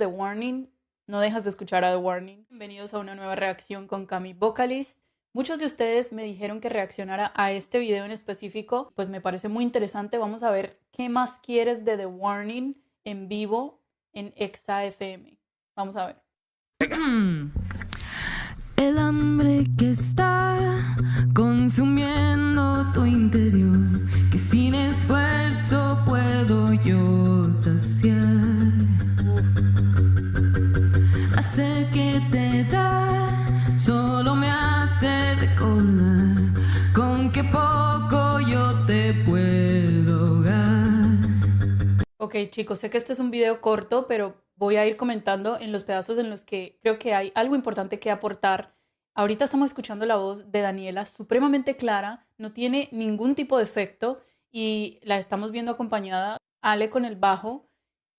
The Warning, no dejas de escuchar a The Warning. Bienvenidos a una nueva reacción con Cami Vocalist. Muchos de ustedes me dijeron que reaccionara a este video en específico, pues me parece muy interesante. Vamos a ver qué más quieres de The Warning en vivo en Exa FM. Vamos a ver. El hambre que está consumiendo tu interior, que sin esfuerzo puedo yo saciar. Hace que te da, solo me hace recordar con qué poco yo te puedo ahogar. Ok, chicos, sé que este es un video corto, pero voy a ir comentando en los pedazos en los que creo que hay algo importante que aportar. Ahorita estamos escuchando la voz de Daniela, supremamente clara, no tiene ningún tipo de efecto y la estamos viendo acompañada Ale con el bajo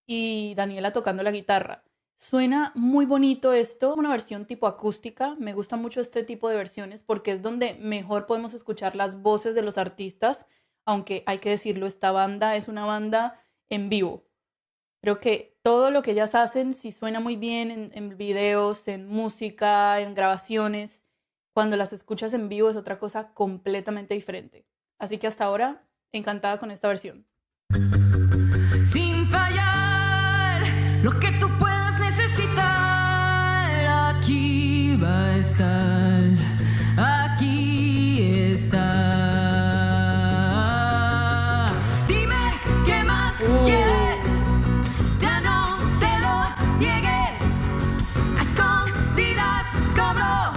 y Daniela tocando la guitarra. Suena muy bonito esto, una versión tipo acústica. Me gusta mucho este tipo de versiones porque es donde mejor podemos escuchar las voces de los artistas, aunque hay que decirlo, esta banda es una banda en vivo. Creo que todo lo que ellas hacen, si suena muy bien en videos, en música, en grabaciones, cuando las escuchas en vivo es otra cosa completamente diferente. Así que hasta ahora, encantada con esta versión. Sin fallar, lo que tú puedas necesitar, aquí va a estar, aquí está. Dime qué más quieres, ya no te lo niegues, a escondidas cobro,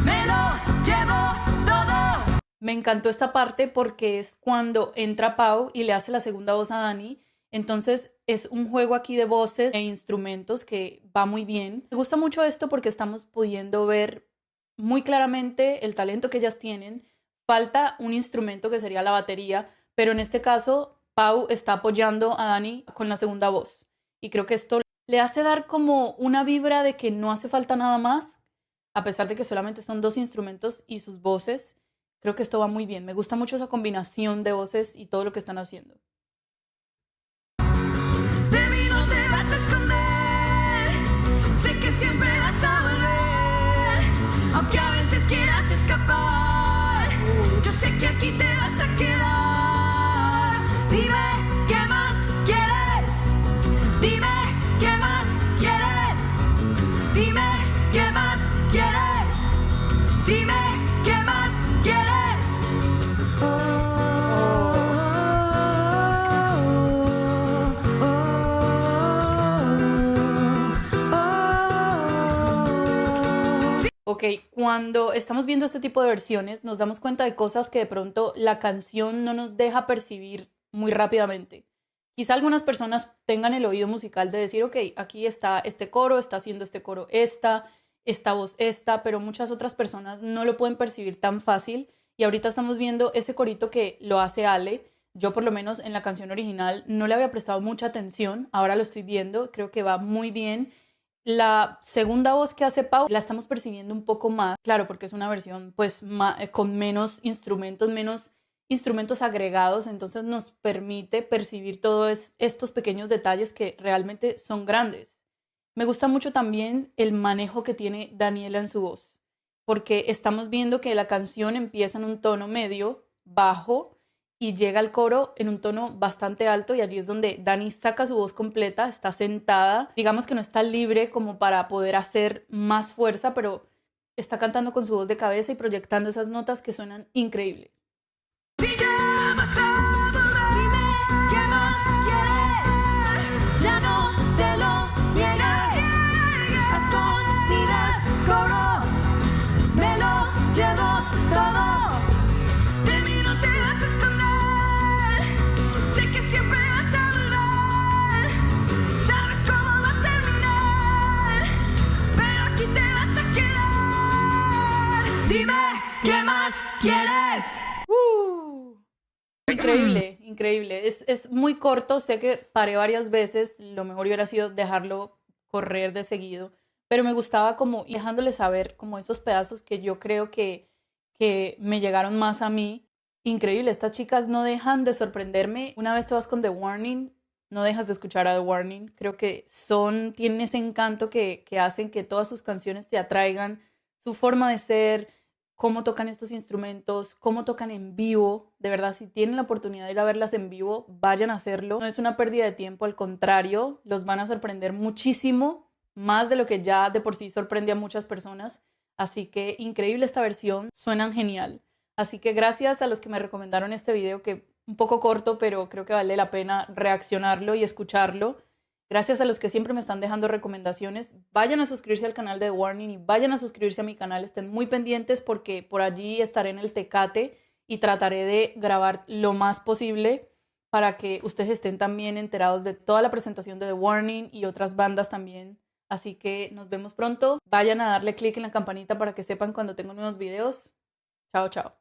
me lo llevo todo. Me encantó esta parte porque es cuando entra Pau y le hace la segunda voz a Dani. Entonces es un juego aquí de voces e instrumentos que va muy bien. Me gusta mucho esto porque estamos pudiendo ver muy claramente el talento que ellas tienen. Falta un instrumento que sería la batería, pero en este caso Pau está apoyando a Dani con la segunda voz. Y creo que esto le hace dar como una vibra de que no hace falta nada más, a pesar de que solamente son dos instrumentos y sus voces. Creo que esto va muy bien. Me gusta mucho esa combinación de voces y todo lo que están haciendo. De mí no te vas a esconder, sé que siempre vas a volver, aunque a veces quieras escapar, yo sé que aquí te vas a quedar. Dime qué más quieres, dime qué más quieres, dime qué más quieres, dime qué más quieres. Ok, cuando estamos viendo este tipo de versiones nos damos cuenta de cosas que de pronto la canción no nos deja percibir muy rápidamente. Quizá algunas personas tengan el oído musical de decir, ok, aquí está este coro, está haciendo este coro esta voz esta, pero muchas otras personas no lo pueden percibir tan fácil. Y ahorita estamos viendo ese corito que lo hace Ale. Yo por lo menos en la canción original no le había prestado mucha atención, ahora lo estoy viendo, creo que va muy bien. La segunda voz que hace Pau la estamos percibiendo un poco más, claro, porque es una versión pues con menos instrumentos agregados, entonces nos permite percibir todos estos pequeños detalles que realmente son grandes. Me gusta mucho también el manejo que tiene Daniela en su voz, porque estamos viendo que la canción empieza en un tono medio, bajo, y llega al coro en un tono bastante alto y allí es donde Dani saca su voz completa, está sentada, digamos que no está libre como para poder hacer más fuerza, pero está cantando con su voz de cabeza y proyectando esas notas que suenan increíbles. Si ya vas a volver, dime qué más quieres, ya no te lo niegues, a escondidas cobro, me lo llevo todo. De mí no te vas a esconder, sé que siempre vas a volver, sabes cómo va a terminar, pero aquí te vas a quedar. Dime qué más quieres. Increíble, increíble. Es muy corto, sé que paré varias veces, lo mejor hubiera sido dejarlo correr de seguido, pero me gustaba como ir dejándole saber como esos pedazos que yo creo que me llegaron más a mí. Increíble, estas chicas no dejan de sorprenderme. Una vez te vas con The Warning, no dejas de escuchar a The Warning. Creo que tienen ese encanto que hacen que todas sus canciones te atraigan, su forma de ser, cómo tocan estos instrumentos, cómo tocan en vivo. De verdad, si tienen la oportunidad de ir a verlas en vivo, vayan a hacerlo. No es una pérdida de tiempo, al contrario, los van a sorprender muchísimo, más de lo que ya de por sí sorprende a muchas personas. Así que increíble esta versión, suenan genial. Así que gracias a los que me recomendaron este video, que un poco corto, pero creo que vale la pena reaccionarlo y escucharlo. Gracias a los que siempre me están dejando recomendaciones. Vayan a suscribirse al canal de The Warning y vayan a suscribirse a mi canal. Estén muy pendientes porque por allí estaré en el Tecate y trataré de grabar lo más posible para que ustedes estén también enterados de toda la presentación de The Warning y otras bandas también. Así que nos vemos pronto. Vayan a darle click en la campanita para que sepan cuando tengo nuevos videos. Chao, chao.